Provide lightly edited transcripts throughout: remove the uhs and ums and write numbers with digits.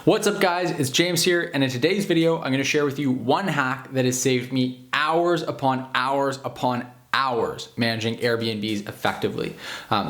What's up guys, it's James here, and in today's video, I'm gonna share with you one hack that has saved me hours upon hours upon hours managing Airbnbs effectively.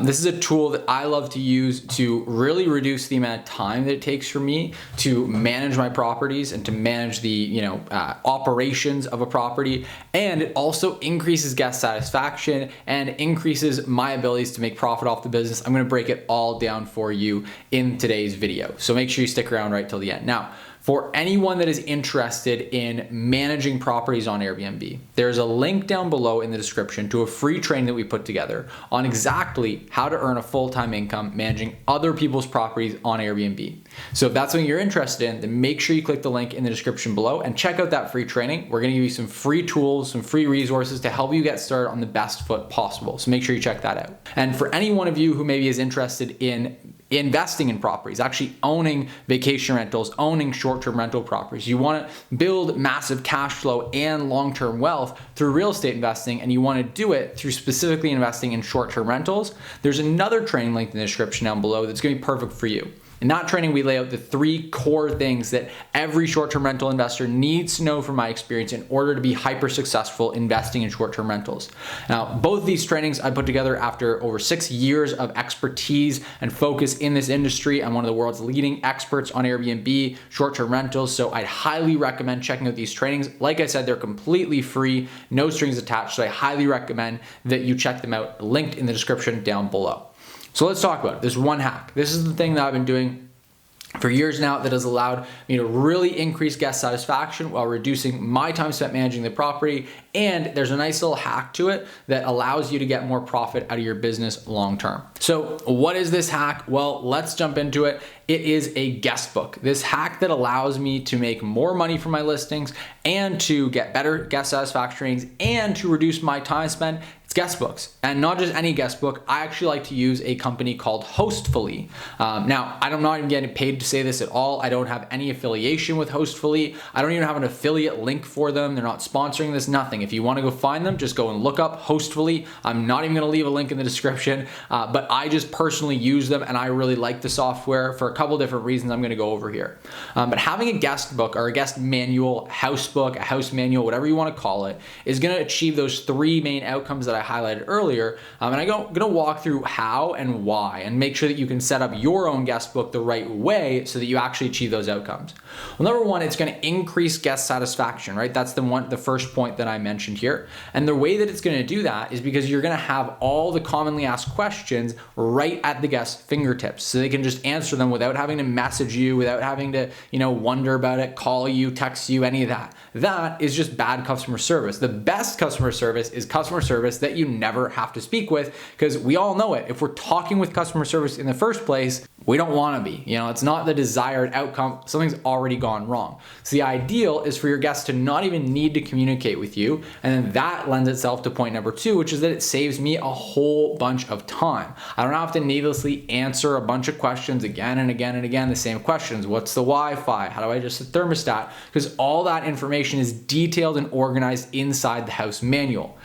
This is a tool that I love to use to really reduce the amount of time that it takes for me to manage my properties and to manage the operations of a property. And it also increases guest satisfaction and increases my abilities to make profit off the business. I'm gonna break it all down for you in today's video. So make sure you stick around right till the end. Now, for anyone that is interested in managing properties on Airbnb, there's a link down below in the description to a free training that we put together on exactly how to earn a full-time income managing other people's properties on Airbnb. So if that's something you're interested in, then make sure you click the link in the description below and check out that free training. We're gonna give you some free tools, some free resources to help you get started on the best foot possible. So make sure you check that out. And for any one of you who maybe is interested in investing in properties, actually owning vacation rentals, owning short-term rental properties. You want to build massive cash flow and long-term wealth through real estate investing, and you want to do it through specifically investing in short-term rentals. There's another training link in the description down below that's going to be perfect for you. In that training, we lay out the 3 core things that every short-term rental investor needs to know from my experience in order to be hyper successful investing in short-term rentals. Now, both these trainings I put together after over 6 years of expertise and focus in this industry. I'm one of the world's leading experts on Airbnb, short-term rentals, so I'd highly recommend checking out these trainings. Like I said, they're completely free, no strings attached, so I highly recommend that you check them out, linked in the description down below. So let's talk about it. There's one hack. This is the thing that I've been doing for years now that has allowed me to really increase guest satisfaction while reducing my time spent managing the property. And there's a nice little hack to it that allows you to get more profit out of your business long term. So what is this hack? Well, let's jump into it. It is a guest book. This hack that allows me to make more money from my listings and to get better guest satisfaction ratings and to reduce my time spent. It's guest books, and not just any guest book. I actually like to use a company called Hostfully. Now, I'm not even getting paid to say this at all. I don't have any affiliation with Hostfully. I don't even have an affiliate link for them. They're not sponsoring this, nothing. If you want to go find them, just go and look up Hostfully. I'm not even going to leave a link in the description, but I just personally use them, and I really like the software for a couple different reasons I'm going to go over here. But having a guest book or a guest manual, house book, a house manual, whatever you want to call it, is going to achieve those 3 main outcomes that I highlighted earlier. And I'm gonna walk through how and why and make sure that you can set up your own guest book the right way so that you actually achieve those outcomes. Well, number one, it's gonna increase guest satisfaction, right? That's the first point that I mentioned here. And the way that it's gonna do that is because you're gonna have all the commonly asked questions right at the guest's fingertips. So they can just answer them without having to message you, without having to, wonder about it, call you, text you, any of that. That is just bad customer service. The best customer service is customer service that you never have to speak with, because we all know it. If we're talking with customer service in the first place, we don't want to be. It's not the desired outcome. Something's already gone wrong. So the ideal is for your guests to not even need to communicate with you. And then that lends itself to point number 2, which is that it saves me a whole bunch of time. I don't have to needlessly answer a bunch of questions again and again and again, the same questions. What's the Wi-Fi? How do I adjust the thermostat? Because all that information is detailed and organized inside the house manual.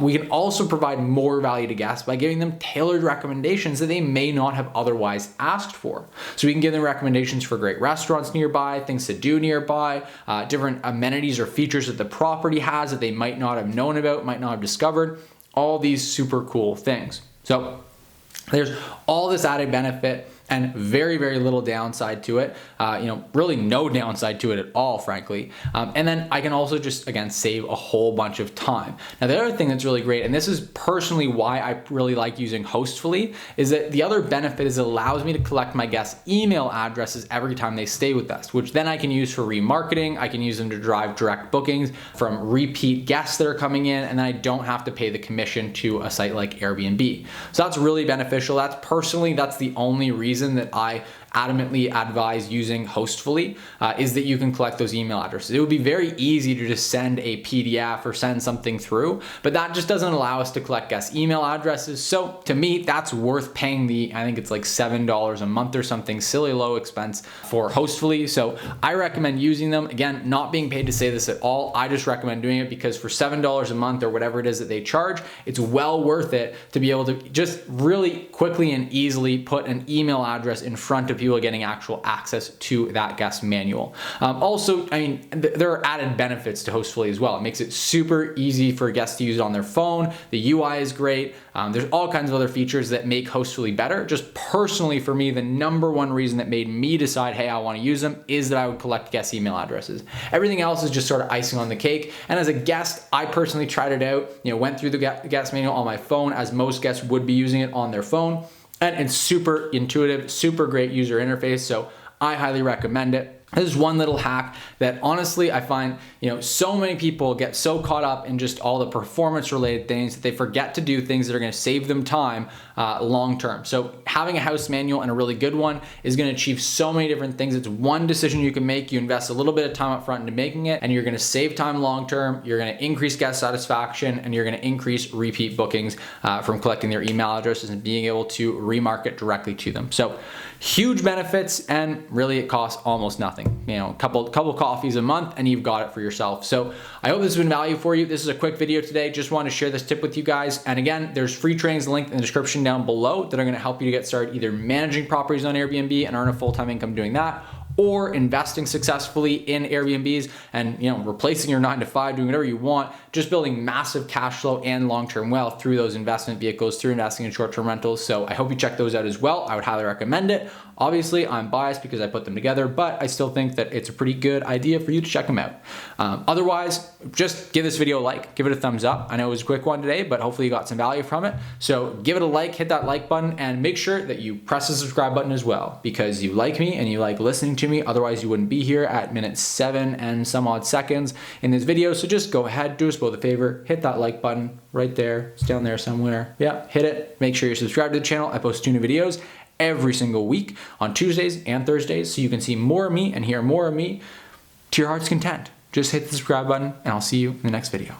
We can also provide more value to guests by giving them tailored recommendations that they may not have otherwise asked for. So we can give them recommendations for great restaurants nearby, things to do nearby, different amenities or features that the property has that they might not have known about, might not have discovered, all these super cool things. So there's all this added benefit and very, very little downside to it. Really no downside to it at all, frankly. And then I can also just, again, save a whole bunch of time. Now, the other thing that's really great, and this is personally why I really like using Hostfully, is that the other benefit is it allows me to collect my guests' email addresses every time they stay with us, which then I can use for remarketing. I can use them to drive direct bookings from repeat guests that are coming in, and then I don't have to pay the commission to a site like Airbnb. So that's really beneficial. That's the only reason that I adamantly advise using Hostfully is that you can collect those email addresses. It would be very easy to just send a PDF or send something through, but that just doesn't allow us to collect guest email addresses. So to me, that's worth paying I think it's like $7 a month or something, silly low expense for Hostfully. So I recommend using them. Again, not being paid to say this at all. I just recommend doing it because for $7 a month or whatever it is that they charge, it's well worth it to be able to just really quickly and easily put an email address in front of people people getting actual access to that guest manual. Also, I mean, there are added benefits to Hostfully as well. It makes it super easy for guests to use it on their phone. The UI is great. There's all kinds of other features that make Hostfully better. Just personally for me, the number one reason that made me decide, hey, I want to use them is that I would collect guest email addresses. Everything else is just sort of icing on the cake. And as a guest, I personally tried it out, went through the guest manual on my phone, as most guests would be using it on their phone. And it's super intuitive, super great user interface. So I highly recommend it. This is one little hack that honestly I find, so many people get so caught up in just all the performance related things that they forget to do things that are going to save them time long term. So having a house manual, and a really good one, is going to achieve so many different things. It's one decision you can make. You invest a little bit of time up front into making it, and you're going to save time long term. You're going to increase guest satisfaction, and you're going to increase repeat bookings from collecting their email addresses and being able to remarket directly to them. So huge benefits, and really it costs almost nothing. A couple coffees a month and you've got it for yourself. So I hope this has been value for you. This is a quick video today. Just wanted to share this tip with you guys. And again, there's free trainings linked in the description down below that are going to help you to get started either managing properties on Airbnb and earn a full-time income doing that, or investing successfully in Airbnbs and replacing your 9-to-5, doing whatever you want, just building massive cash flow and long-term wealth through those investment vehicles, through investing in short-term rentals. So I hope you check those out as well. I would highly recommend it. Obviously, I'm biased because I put them together, but I still think that it's a pretty good idea for you to check them out. Otherwise, just give this video a like, give it a thumbs up. I know it was a quick one today, but hopefully you got some value from it. So give it a like, hit that like button, and make sure that you press the subscribe button as well, because you like me and you like listening to me. Otherwise, you wouldn't be here at minute 7 and some odd seconds in this video. So just go ahead, do us both a favor, hit that like button right there. It's down there somewhere. Yeah, hit it. Make sure you're subscribed to the channel. I post 2 new videos every single week on Tuesdays and Thursdays, so you can see more of me and hear more of me to your heart's content. Just hit the subscribe button, and I'll see you in the next video.